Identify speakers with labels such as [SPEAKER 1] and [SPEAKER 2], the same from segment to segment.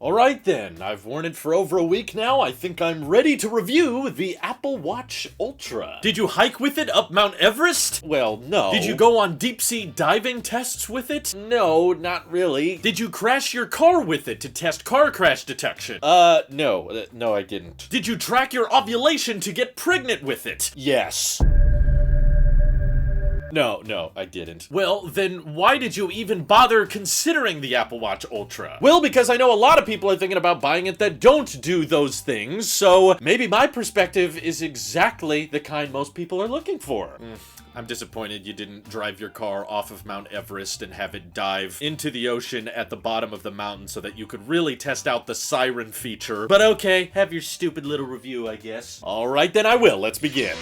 [SPEAKER 1] Alright then, I've worn it for over a week now. I think I'm ready to review the Apple Watch Ultra. Did you hike with it up Mount Everest? Well, no. Did you go on deep-sea diving tests with it? No, not really. Did you crash your car with it to test car crash detection? No. No, I didn't. Did you track your ovulation to get pregnant with it? Yes. No, I didn't. Well, then why did you even bother considering the Apple Watch Ultra? Well, because I know a lot of people are thinking about buying it that don't do those things, so maybe my perspective is exactly the kind most people are looking for. I'm disappointed you didn't drive your car off of Mount Everest and have it dive into the ocean at the bottom of the mountain so that you could really test out the siren feature. But okay, have your stupid little review, I guess. Alright, then I will. Let's begin.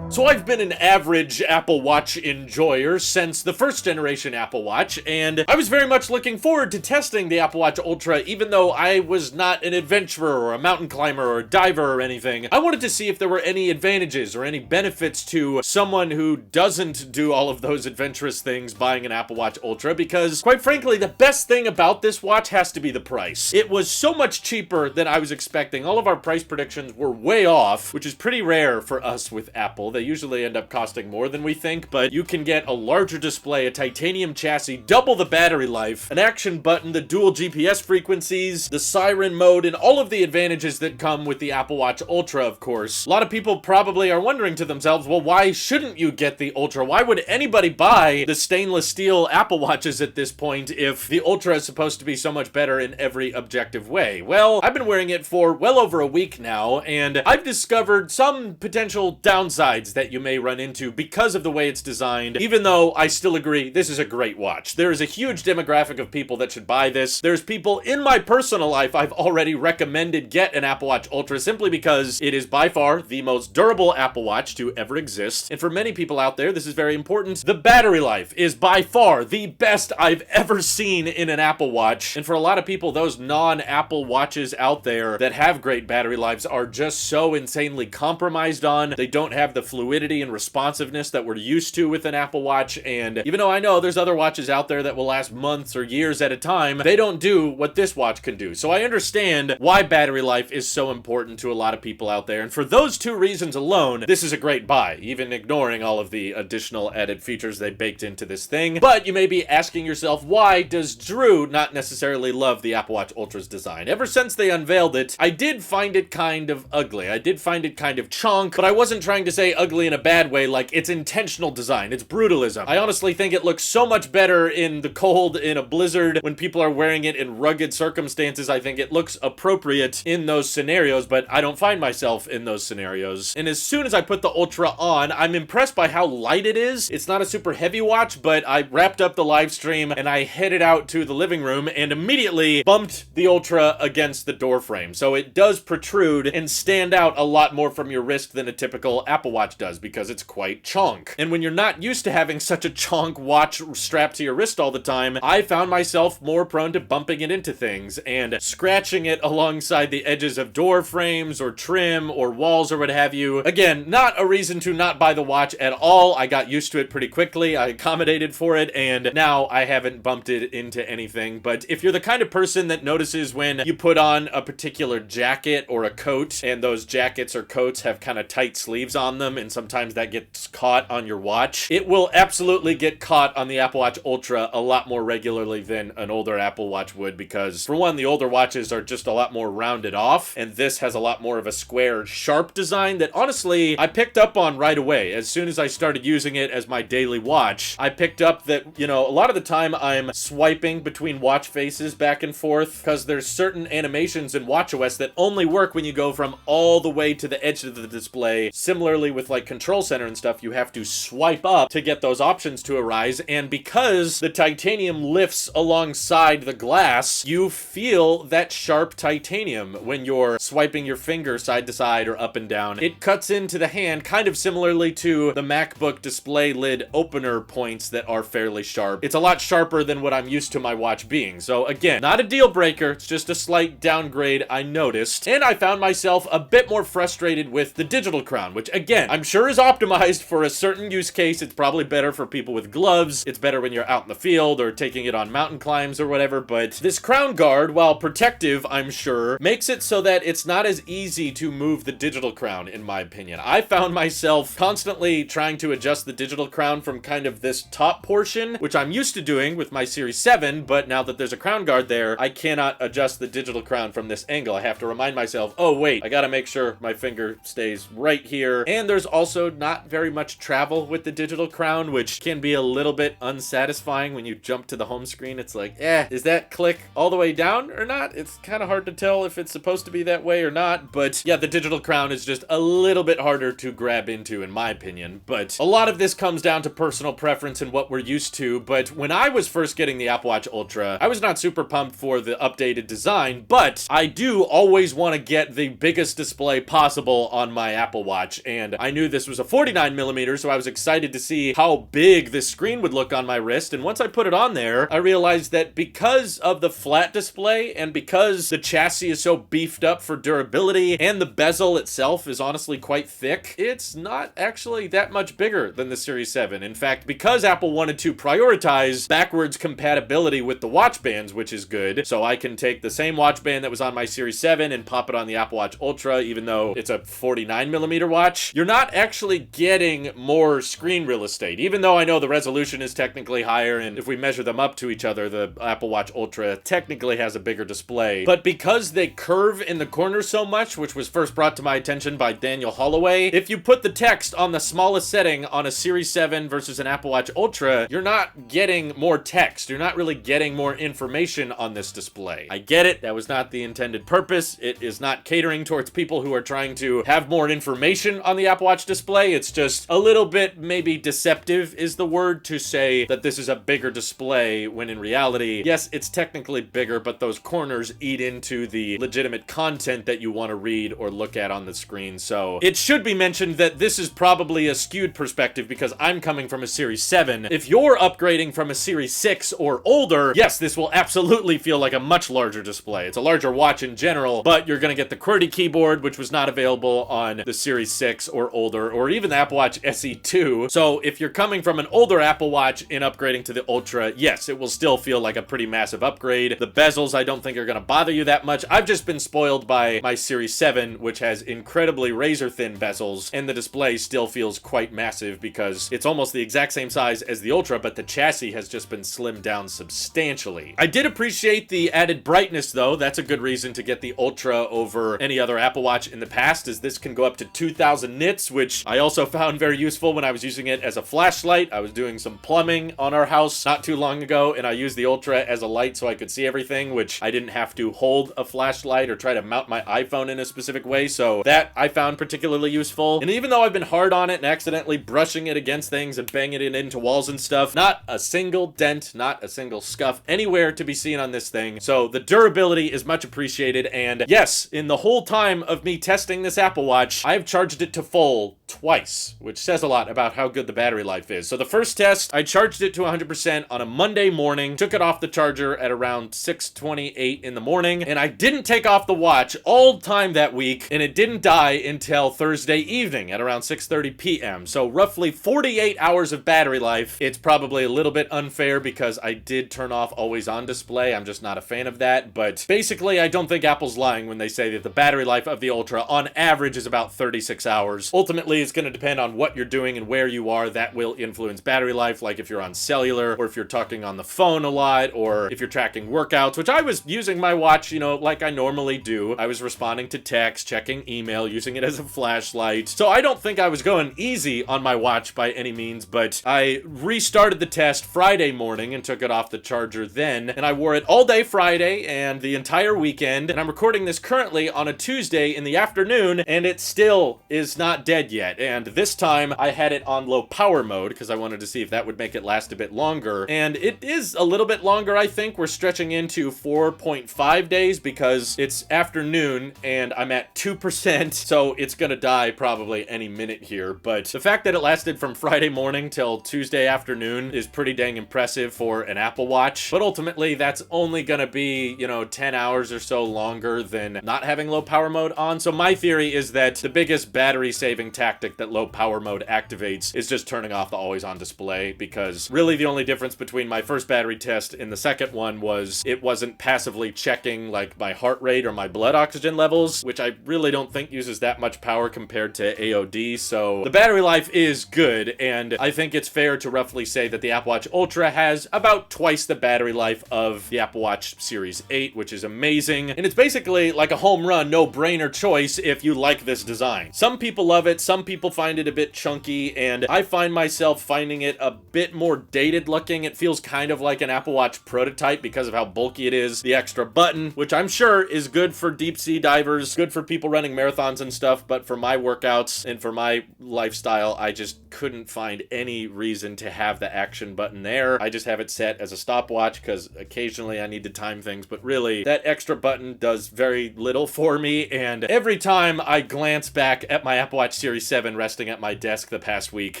[SPEAKER 1] So I've been an average Apple Watch enjoyer since the first generation Apple Watch, and I was very much looking forward to testing the Apple Watch Ultra even though I was not an adventurer or a mountain climber or a diver or anything. I wanted to see if there were any advantages or any benefits to someone who doesn't do all of those adventurous things buying an Apple Watch Ultra, because quite frankly, the best thing about this watch has to be the price. It was so much cheaper than I was expecting. All of our price predictions were way off, which is pretty rare for us with Apple. They usually end up costing more than we think, but you can get a larger display, a titanium chassis, double the battery life, an action button, the dual GPS frequencies, the siren mode, and all of the advantages that come with the Apple Watch Ultra, of course. A lot of people probably are wondering to themselves, well, why shouldn't you get the Ultra? Why would anybody buy the stainless steel Apple Watches at this point if the Ultra is supposed to be so much better in every objective way? Well, I've been wearing it for well over a week now, and I've discovered some potential downsides that you may run into because of the way it's designed, even though I still agree this is a great watch. There is a huge demographic of people that should buy this. There's people in my personal life I've already recommended get an Apple Watch Ultra simply because it is by far the most durable Apple Watch to ever exist. And for many people out there, this is very important. The battery life is by far the best I've ever seen in an Apple Watch. And for a lot of people, those non-Apple watches out there that have great battery lives are just so insanely compromised on. They don't have the fluidity and responsiveness that we're used to with an Apple Watch, and even though I know there's other watches out there that will last months or years at a time, they don't do what this watch can do. So I understand why battery life is so important to a lot of people out there, and for those two reasons alone, this is a great buy, even ignoring all of the additional added features they baked into this thing. But you may be asking yourself, why does Drew not necessarily love the Apple Watch Ultra's design? Ever since they unveiled it, I did find it kind of ugly. I did find it kind of chonk, but I wasn't trying to say ugly in a bad way, like it's intentional design, it's brutalism. I honestly think it looks so much better in the cold, in a blizzard, when people are wearing it in rugged circumstances. I think it looks appropriate in those scenarios, but I don't find myself in those scenarios. And as soon as I put the Ultra on, I'm impressed by how light it is. It's not a super heavy watch, but I wrapped up the live stream and I headed out to the living room and immediately bumped the Ultra against the door frame. So it does protrude and stand out a lot more from your wrist than a typical Apple Watch does, because it's quite chonk. And when you're not used to having such a chonk watch strapped to your wrist all the time, I found myself more prone to bumping it into things and scratching it alongside the edges of door frames or trim or walls or what have you. Again, not a reason to not buy the watch at all. I got used to it pretty quickly. I accommodated for it, and now I haven't bumped it into anything. But if you're the kind of person that notices when you put on a particular jacket or a coat, and those jackets or coats have kind of tight sleeves on them, and sometimes that gets caught on your watch, it will absolutely get caught on the Apple Watch Ultra a lot more regularly than an older Apple Watch would, because for one, the older watches are just a lot more rounded off, and this has a lot more of a square, sharp design that honestly I picked up on right away. As soon as I started using it as my daily watch, I picked up that, you know, a lot of the time I'm swiping between watch faces back and forth because there's certain animations in watchOS that only work when you go from all the way to the edge of the display. Similarly with like Control Center and stuff, you have to swipe up to get those options to arise, and because the titanium lifts alongside the glass, you feel that sharp titanium when you're swiping your finger side to side or up and down. It cuts into the hand kind of similarly to the MacBook display lid opener points that are fairly sharp. It's a lot sharper than what I'm used to my watch being. So again, not a deal breaker, it's just a slight downgrade I noticed, and I found myself a bit more frustrated with the digital crown, which again, I'm I'm sure is optimized for a certain use case. It's probably better for people with gloves. It's better when you're out in the field or taking it on mountain climbs or whatever, but this crown guard, while protective, I'm sure, makes it so that it's not as easy to move the digital crown, in my opinion. I found myself constantly trying to adjust the digital crown from kind of this top portion, which I'm used to doing with my Series 7, but now that there's a crown guard there, I cannot adjust the digital crown from this angle. I have to remind myself, oh wait, I gotta make sure my finger stays right here. And there's also not very much travel with the digital crown, which can be a little bit unsatisfying when you jump to the home screen. It's like, is that click all the way down or not? It's kind of hard to tell if it's supposed to be that way or not, but yeah, the digital crown is just a little bit harder to grab into, in my opinion. But a lot of this comes down to personal preference and what we're used to. But when I was first getting the Apple Watch Ultra, I was not super pumped for the updated design, but I do always want to get the biggest display possible on my Apple Watch, and I knew this was a 49 millimeter, so I was excited to see how big this screen would look on my wrist. And once I put it on there, I realized that because of the flat display and because the chassis is so beefed up for durability and the bezel itself is honestly quite thick, it's not actually that much bigger than the Series 7. In fact, because Apple wanted to prioritize backwards compatibility with the watch bands, which is good, so I can take the same watch band that was on my Series 7 and pop it on the Apple Watch Ultra, even though it's a 49 millimeter watch, you're not actually getting more screen real estate. Even though I know the resolution is technically higher, and if we measure them up to each other, the Apple Watch Ultra technically has a bigger display. But because they curve in the corners so much, which was first brought to my attention by Daniel Holloway, if you put the text on the smallest setting on a Series 7 versus an Apple Watch Ultra, you're not getting more text. You're not really getting more information on this display. I get it. That was not the intended purpose. It is not catering towards people who are trying to have more information on the Apple Watch display. It's just a little bit maybe deceptive is the word to say that this is a bigger display when in reality, yes, it's technically bigger, but those corners eat into the legitimate content that you want to read or look at on the screen. So it should be mentioned that this is probably a skewed perspective because I'm coming from a Series 7. If you're upgrading from a Series 6 or older, yes, this will absolutely feel like a much larger display. It's a larger watch in general, but you're going to get the QWERTY keyboard, which was not available on the Series 6 or older, or even the Apple Watch SE 2. So if you're coming from an older Apple Watch and upgrading to the Ultra, yes, it will still feel like a pretty massive upgrade. The bezels I don't think are going to bother you that much. I've just been spoiled by my Series 7, which has incredibly razor thin bezels, and the display still feels quite massive because it's almost the exact same size as the Ultra, but the chassis has just been slimmed down substantially. I did appreciate the added brightness though. That's a good reason to get the Ultra over any other Apple Watch in the past, as this can go up to 2000 nits, which I also found very useful when I was using it as a flashlight. I was doing some plumbing on our house not too long ago, and I used the Ultra as a light so I could see everything, which I didn't have to hold a flashlight or try to mount my iPhone in a specific way, so that I found particularly useful. And even though I've been hard on it and accidentally brushing it against things and banging it into walls and stuff, not a single dent, not a single scuff anywhere to be seen on this thing. So the durability is much appreciated, and yes, in the whole time of me testing this Apple Watch, I've charged it to full twice, which says a lot about how good the battery life is. So the first test, I charged it to 100% on a Monday morning, took it off the charger at around 6:28 in the morning, and I didn't take off the watch all time that week, and it didn't die until Thursday evening at around 6:30 p.m. So roughly 48 hours of battery life. It's probably a little bit unfair because I did turn off always on display. I'm just not a fan of that, but basically I don't think Apple's lying when they say that the battery life of the Ultra on average is about 36 hours. Ultimately, it's going to depend on what you're doing and where you are. That will influence battery life, like if you're on cellular, or if you're talking on the phone a lot, or if you're tracking workouts, which I was using my watch, like I normally do. I was responding to text, checking email, using it as a flashlight. So I don't think I was going easy on my watch by any means, but I restarted the test Friday morning and took it off the charger then, and I wore it all day Friday and the entire weekend, and I'm recording this currently on a Tuesday in the afternoon, and it still is not dead yet. And this time I had it on low power mode because I wanted to see if that would make it last a bit longer, and it is a little bit longer. I think we're stretching into 4.5 days because it's afternoon and I'm at 2%, so it's gonna die probably any minute here. But the fact that it lasted from Friday morning till Tuesday afternoon is pretty dang impressive for an Apple Watch. But ultimately that's only gonna be 10 hours or so longer than not having low power mode on. So my theory is that the biggest battery savings recurring tactic that low power mode activates is just turning off the always on display, because really the only difference between my first battery test and the second one was it wasn't passively checking like my heart rate or my blood oxygen levels, which I really don't think uses that much power compared to AOD. So the battery life is good, and I think it's fair to roughly say that the Apple Watch Ultra has about twice the battery life of the Apple Watch Series 8, which is amazing. And it's basically like a home run, no-brainer choice if you like this design. Some people love it, some people find it a bit chunky, and I find myself finding it a bit more dated looking. It feels kind of like an Apple Watch prototype because of how bulky it is. The extra button, which I'm sure is good for deep sea divers, good for people running marathons and stuff, but for my workouts and for my lifestyle, I just couldn't find any reason to have the action button there. I just have it set as a stopwatch because occasionally I need to time things, but really that extra button does very little for me. And every time I glance back at my Apple Watch Series 7 resting at my desk the past week,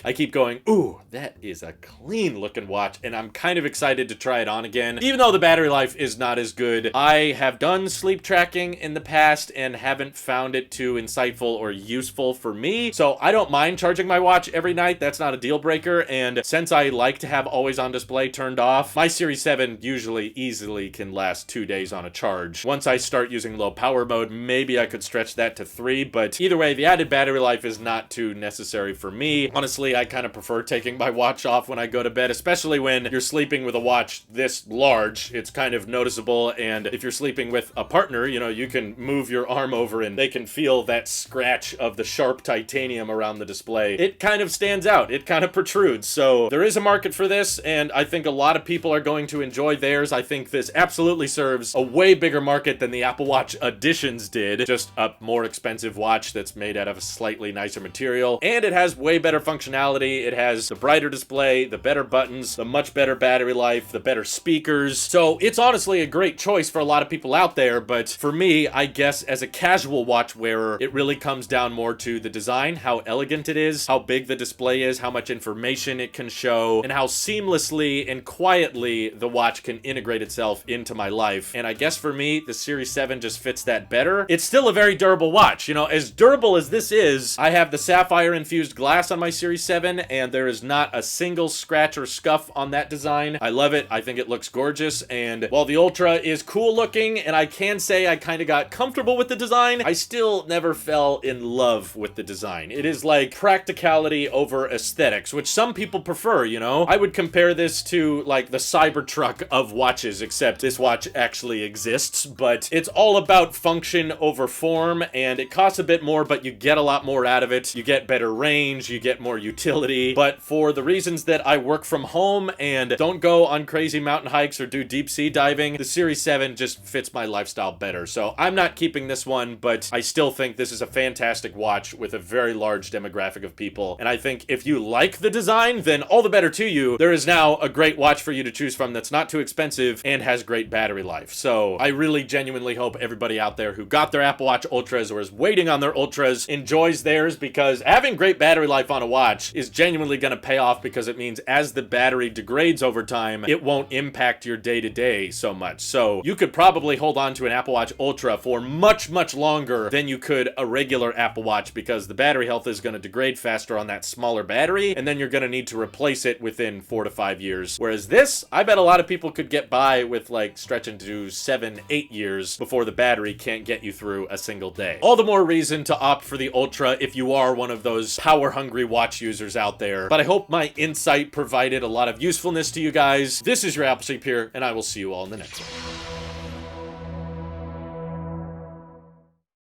[SPEAKER 1] I keep going, ooh, that is a clean looking watch, and I'm kind of excited to try it on again. Even though the battery life is not as good, I have done sleep tracking in the past and haven't found it too insightful or useful for me, so I don't mind charging my watch every night. That's not a deal breaker, and since I like to have always on display turned off, my Series 7 usually easily can last 2 days on a charge. Once I start using low power mode, maybe I could stretch that to 3, but either way, the added battery life is not too necessary for me. Honestly, I kind of prefer taking my watch off when I go to bed, especially when you're sleeping with a watch this large. It's kind of noticeable, and if you're sleeping with a partner, you know, you can move your arm over and they can feel that scratch of the sharp titanium around the display. It kind of stands out. It kind of protrudes. So there is a market for this, and I think a lot of people are going to enjoy theirs. I think this absolutely serves a way bigger market than the Apple Watch Editions did. Just a more expensive watch that's made out of a slightly nicer material, and it has way better functionality. It has the brighter display, the better buttons, the much better battery life, the better speakers. So it's honestly a great choice for a lot of people out there, but for me, I guess as a casual watch wearer, it really comes down more to the design, how elegant it is, how big the display is, how much information it can show, and how seamlessly and quietly the watch can integrate itself into my life. And I guess for me, the Series 7 just fits that better. It's still a very durable watch. You know, as durable as this is, I have the sapphire infused glass on my Series 7, and there is not a single scratch or scuff on that design. I love it. I think it looks gorgeous, and while the Ultra is cool looking, and I can say I kind of got comfortable with the design, I still never fell in love with the design. It is like practicality over aesthetics, which some people prefer, you know? I would compare this to like the Cybertruck of watches, except this watch actually exists, but it's all about function over form, and it costs a bit more, but you get a lot more out of it. You get better range, you get more utility, but for the reasons that I work from home and don't go on crazy mountain hikes or do deep sea diving, the Series 7 just fits my lifestyle better. So I'm not keeping this one, but I still think this is a fantastic watch with a very large demographic of people. And I think if you like the design, then all the better to you. There is now a great watch for you to choose from that's not too expensive and has great battery life. So I really genuinely hope everybody out there who got their Apple Watch Ultras or is waiting on their Ultras enjoys theirs, because having great battery life on a watch is genuinely going to pay off, because it means as the battery degrades over time, it won't impact your day-to-day so much. So you could probably hold on to an Apple Watch Ultra for much, much longer than you could a regular Apple Watch, because the battery health is going to degrade faster on that smaller battery, and then you're going to need to replace it within 4 to 5 years. Whereas this, I bet a lot of people could get by with like stretching to 7, 8 years before the battery can't get you through a single day. All the more reason to opt for the Ultra if you are one of those power-hungry watch users out there. But I hope my insight provided a lot of usefulness to you guys. This is your Apple Sheep here, and I will see you all in the next one.